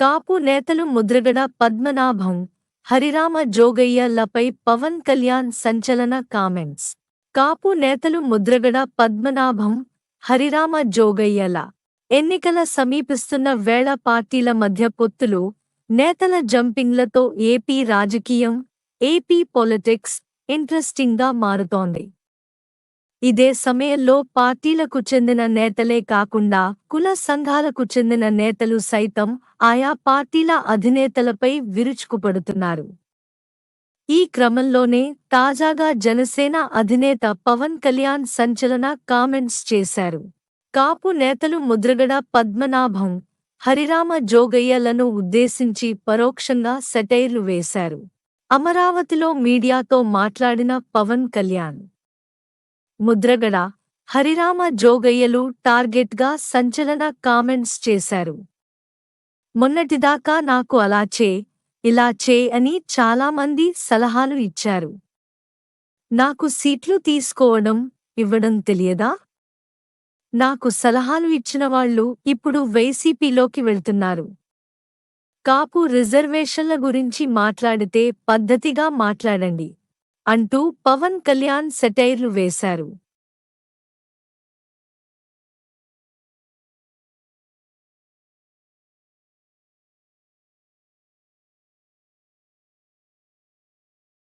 కాపు నేతలు ముద్రగడ పద్మనాభం, హరిరామ జోగయ్య లపై పవన్ కళ్యాణ్ సంచలన కామెంట్స్. కాపు నేతలు ముద్రగడ పద్మనాభం, హరిరామ జోగయ్యల ఎన్నికల సమీపిస్తున్న వేళ పార్టీల మధ్య పొత్తులు, నేతల జంపింగ్లతో ఏపీ రాజకీయం, ఏపీ పొలిటిక్స్ ఇంట్రెస్టింగ్గా మారుతోంది. ఇదే సమయంలో పార్టీలకు చెందిన నేతలే కాకుండా కుల సంఘాలకు చెందిన నేతలు సైతం ఆయా పార్టీల అధినేతలపై విరుచుకుపడుతున్నారు. ఈ క్రమంలోనే తాజాగా జనసేన అధినేత పవన్ కళ్యాణ్ సంచలన కామెంట్స్ చేశారు. కాపు నేతలు ముద్రగడ పద్మనాభం, హరిరామ జోగయ్యలను ఉద్దేశించి పరోక్షంగా సెటైర్లు వేశారు. అమరావతిలో మీడియాతో మాట్లాడిన పవన్ కళ్యాణ్, ముద్రగడ, హరిరామ జోగయ్యలు టార్గెట్గా సంచలన కామెంట్స్ చేశారు. మొన్నటిదాకా నాకు అలా చే, ఇలా చే అని చాలామంది సలహాలు ఇచ్చారు. నాకు సీట్లు తీసుకోవడం, ఇవ్వడం తెలియదా? నాకు సలహాలు ఇచ్చినవాళ్లు ఇప్పుడు వైసీపీలోకి వెళ్తున్నారు. కాపు రిజర్వేషన్ల గురించి మాట్లాడితే పద్ధతిగా మాట్లాడండి అంటూ పవన్ కళ్యాణ్ సెటైర్లు వేశారు.